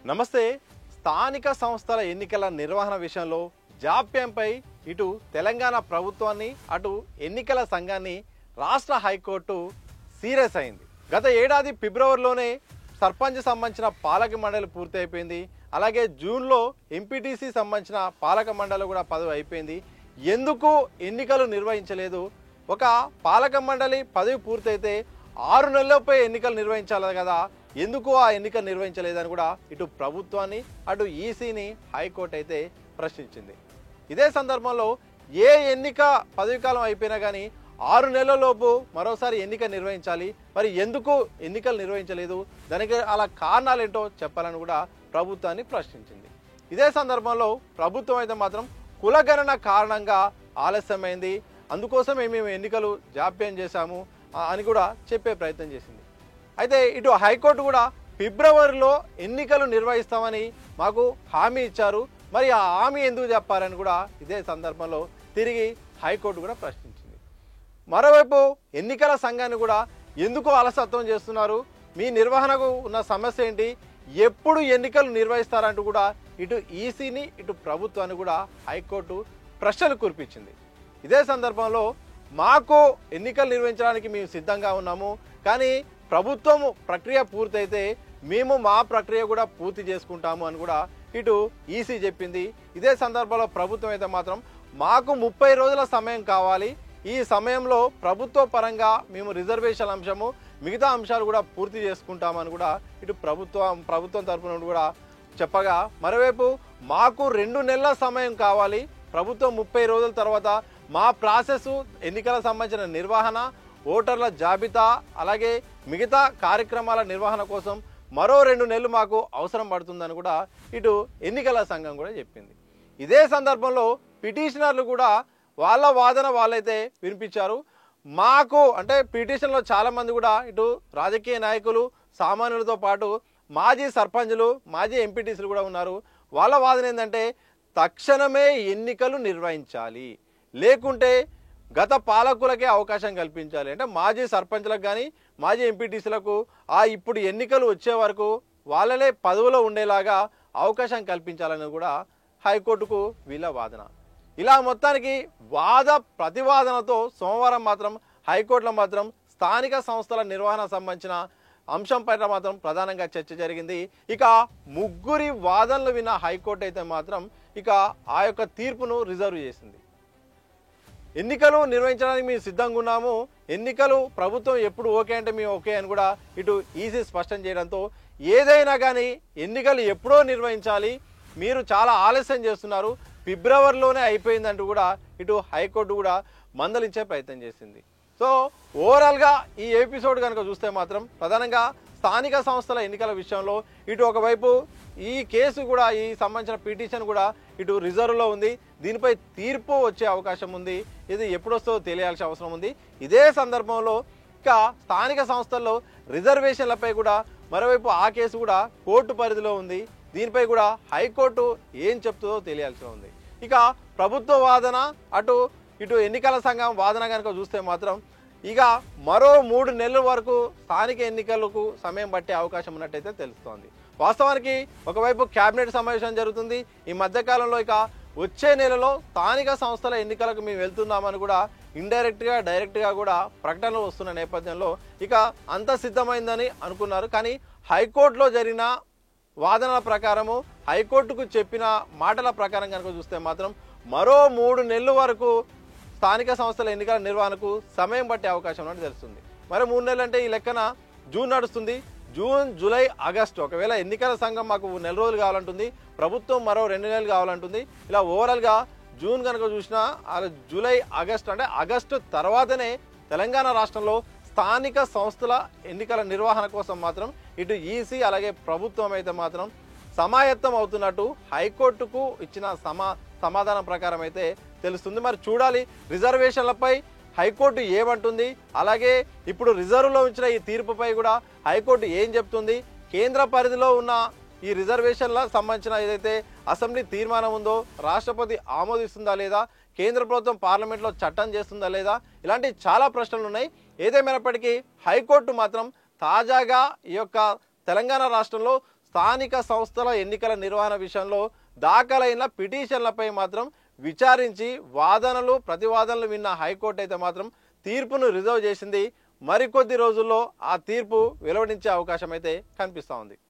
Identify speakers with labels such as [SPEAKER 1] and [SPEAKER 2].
[SPEAKER 1] నమస్తే. స్థానిక సంస్థల ఎన్నికల నిర్వహణ విషయంలో జాప్యంపై ఇటు తెలంగాణ ప్రభుత్వాన్ని అటు ఎన్నికల సంఘాన్ని రాష్ట్ర హైకోర్టు సీరియస్ అయింది. గత ఏడాది ఫిబ్రవరిలోనే సర్పంచ్ సంబంధించిన పాలక మండలి పూర్తి అయిపోయింది. అలాగే జూన్లో ఎంపీటీసీ సంబంధించిన పాలక మండలి కూడా పదవి అయిపోయింది. ఎందుకు ఎన్నికలు నిర్వహించలేదు? ఒక పాలక మండలి పదవి పూర్తయితే 6 నెలలపై ఎన్నికలు నిర్వహించాలి కదా, ఎందుకు ఆ ఎన్నికలు నిర్వహించలేదని కూడా ఇటు ప్రభుత్వాన్ని అటు ఈసీని హైకోర్టు అయితే ప్రశ్నించింది. ఇదే సందర్భంలో ఏ ఎన్నిక పదవీకాలం అయిపోయినా కానీ 6 నెలలలోపు మరోసారి ఎన్నిక నిర్వహించాలి, మరి ఎందుకు ఎన్నికలు నిర్వహించలేదు, దానికి అలా కారణాలు ఏంటో చెప్పాలని కూడా ప్రభుత్వాన్ని ప్రశ్నించింది. ఇదే సందర్భంలో ప్రభుత్వం అయితే మాత్రం కులగణన కారణంగా ఆలస్యమైంది, అందుకోసమే మేము ఎన్నికలు జాప్యం చేశాము అని కూడా చెప్పే ప్రయత్నం చేసింది. అయితే ఇటు హైకోర్టు కూడా ఫిబ్రవరిలో ఎన్నికలు నిర్వహిస్తామని మాకు హామీ ఇచ్చారు, మరి ఆ హామీ ఎందుకు చెప్పారని కూడా ఇదే సందర్భంలో తిరిగి హైకోర్టు కూడా ప్రశ్నించింది. మరోవైపు ఎన్నికల సంఘాన్ని కూడా ఎందుకు అలసత్వం చేస్తున్నారు, మీ నిర్వహణకు ఉన్న సమస్య ఏంటి, ఎప్పుడు ఎన్నికలు నిర్వహిస్తారంటూ కూడా ఇటు ఈసీని ఇటు ప్రభుత్వాన్ని కూడా హైకోర్టు ప్రశ్నలు కురిపించింది. ఇదే సందర్భంలో మాకు ఎన్నికలు నిర్వహించడానికి మేము సిద్ధంగా ఉన్నాము, కానీ ప్రభుత్వం ప్రక్రియ పూర్తయితే మేము మా ప్రక్రియ కూడా పూర్తి చేసుకుంటాము అని కూడా ఇటు ఈసీ చెప్పింది. ఇదే సందర్భంలో ప్రభుత్వం అయితే మాత్రం మాకు 30 రోజుల సమయం కావాలి, ఈ సమయంలో ప్రభుత్వ పరంగా మేము రిజర్వేషన్ అంశము మిగతా అంశాలు కూడా పూర్తి చేసుకుంటామని కూడా ఇటు ప్రభుత్వం తరఫున కూడా చెప్పగా, మరోవైపు మాకు 2 నెలల సమయం కావాలి, ప్రభుత్వం 30 రోజుల తర్వాత మా ప్రాసెస్ ఎన్నికల సంబంధించిన నిర్వహణ, ఓటర్ల జాబితా అలాగే మిగతా కార్యక్రమాల నిర్వహణ కోసం మరో 2 నెలలు మాకు అవసరం పడుతుందని కూడా ఇటు ఎన్నికల సంఘం కూడా చెప్పింది. ఇదే సందర్భంలో పిటిషనర్లు కూడా వాళ్ళ వాదన వాళ్ళైతే వినిపించారు. మాకు అంటే పిటిషన్లో చాలామంది కూడా ఇటు రాజకీయ నాయకులు, సామాన్యులతో పాటు మాజీ సర్పంచులు, మాజీ ఎంపీటీసీలు కూడా ఉన్నారు. వాళ్ళ వాదన ఏంటంటే తక్షణమే ఎన్నికలు నిర్వహించాలి, లేకుంటే గత పాలకులకే అవకాశం కల్పించాలి, అంటే మాజీ సర్పంచ్లకు కానీ మాజీ ఎంపీటీసీలకు ఇప్పుడు ఎన్నికలు వచ్చే వరకు వాళ్ళనే పదవిలో ఉండేలాగా అవకాశం కల్పించాలని కూడా హైకోర్టుకు వీళ్ళ వాదన. ఇలా మొత్తానికి వాద ప్రతివాదనతో సోమవారం మాత్రం హైకోర్టులో మాత్రం స్థానిక సంస్థల నిర్వహణ సంబంధించిన అంశం పైన మాత్రం ప్రధానంగా చర్చ జరిగింది. ఇక ముగ్గురి వాదనలు విన్న హైకోర్టు అయితే మాత్రం ఇక ఆ యొక్క తీర్పును రిజర్వ్ చేసింది. ఎన్నికలు నిర్వహించడానికి మేము సిద్ధంగా ఉన్నాము, ఎన్నికలు ప్రభుత్వం ఎప్పుడు ఓకే అంటే మేము ఓకే అని కూడా ఇటు ఈసీ స్పష్టం చేయడంతో ఏదైనా కానీ ఎన్నికలు ఎప్పుడో నిర్వహించాలి, మీరు చాలా ఆలస్యం చేస్తున్నారు, ఫిబ్రవరిలోనే అయిపోయిందంటూ కూడా ఇటు హైకోర్టు కూడా మందలించే ప్రయత్నం చేసింది. సో ఓవరాల్గా ఈ ఎపిసోడ్ కనుక చూస్తే మాత్రం ప్రధానంగా స్థానిక సంస్థల ఎన్నికల విషయంలో ఇటు ఒకవైపు ఈ కేసు కూడా ఈ సంబంధించిన పిటిషన్ కూడా ఇటు రిజర్వ్లో ఉంది, దీనిపై తీర్పు వచ్చే అవకాశం ఉంది, ఇది ఎప్పుడొస్తుందో తెలియాల్సిన అవసరం ఉంది. ఇదే సందర్భంలో ఇక స్థానిక సంస్థల్లో రిజర్వేషన్లపై కూడా మరోవైపు ఆ కేసు కూడా కోర్టు పరిధిలో ఉంది, దీనిపై కూడా హైకోర్టు ఏం చెప్తుందో తెలియాల్సి ఉంది. ఇక ప్రభుత్వ వాదన ఇటు ఎన్నికల సంఘం వాదన కనుక చూస్తే మాత్రం ఇక మరో 3 నెలల వరకు స్థానిక ఎన్నికలకు సమయం పట్టే అవకాశం ఉన్నట్టయితే తెలుస్తోంది. వాస్తవానికి ఒకవైపు కేబినెట్ సమావేశం జరుగుతుంది, ఈ మధ్యకాలంలో ఇక వచ్చే నెలలో స్థానిక సంస్థల ఎన్నికలకు మేము వెళ్తున్నామని కూడా ఇండైరెక్ట్గా డైరెక్ట్గా కూడా ప్రకటనలు వస్తున్న నేపథ్యంలో ఇక అంత సిద్ధమైందని అనుకున్నారు. కానీ హైకోర్టులో జరిగిన వాదనల ప్రకారము, హైకోర్టుకు చెప్పిన మాటల ప్రకారం కనుక చూస్తే మాత్రం మరో 3 నెలల వరకు స్థానిక సంస్థల ఎన్నికల నిర్వహణకు సమయం పట్టే అవకాశం ఉన్నట్టు తెలుస్తుంది. మరి 3 నెలలు అంటే ఈ లెక్కన జూన్ నడుస్తుంది, జూన్, జూలై, ఆగస్టు, ఒకవేళ ఎన్నికల సంఘం మాకు 1 నెల రోజులు కావాలంటుంది, ప్రభుత్వం మరో 2 నెలలు కావాలంటుంది. ఇలా ఓవరాల్గా జూన్ కనుక చూసినా జూలై, ఆగస్టు అంటే ఆగస్టు తర్వాతనే తెలంగాణ రాష్ట్రంలో స్థానిక సంస్థల ఎన్నికల నిర్వహణ కోసం మాత్రం ఇటు ఈసీ అలాగే ప్రభుత్వం అయితే మాత్రం సమాయత్తం అవుతున్నట్టు హైకోర్టుకు ఇచ్చిన సమాధానం ప్రకారం అయితే తెలుస్తుంది. మరి చూడాలి రిజర్వేషన్లపై హైకోర్టు ఏమంటుంది, అలాగే ఇప్పుడు రిజర్వ్లో ఉంచిన ఈ తీర్పుపై కూడా హైకోర్టు ఏం చెప్తుంది, కేంద్ర పరిధిలో ఉన్న ఈ రిజర్వేషన్ల సంబంధించిన ఏదైతే అసెంబ్లీ తీర్మానం ఉందో రాష్ట్రపతి ఆమోదిస్తుందా లేదా, కేంద్ర ప్రభుత్వం పార్లమెంట్లో చట్టం చేస్తుందా లేదా, ఇలాంటి చాలా ప్రశ్నలు ఉన్నాయి. ఏదేమైనప్పటికీ హైకోర్టు మాత్రం తాజాగా ఈ యొక్క తెలంగాణ రాష్ట్రంలో స్థానిక సంస్థల ఎన్నికల నిర్వహణ విషయంలో దాఖలైన పిటిషన్లపై మాత్రం విచారించి వాదనలు ప్రతివాదనలు విన్న హైకోర్టు అయితే మాత్రం తీర్పును రిజర్వ్ చేసింది. మరికొద్ది రోజుల్లో ఆ తీర్పు వెలువడించే అవకాశం అయితే కనిపిస్తూ ఉంది.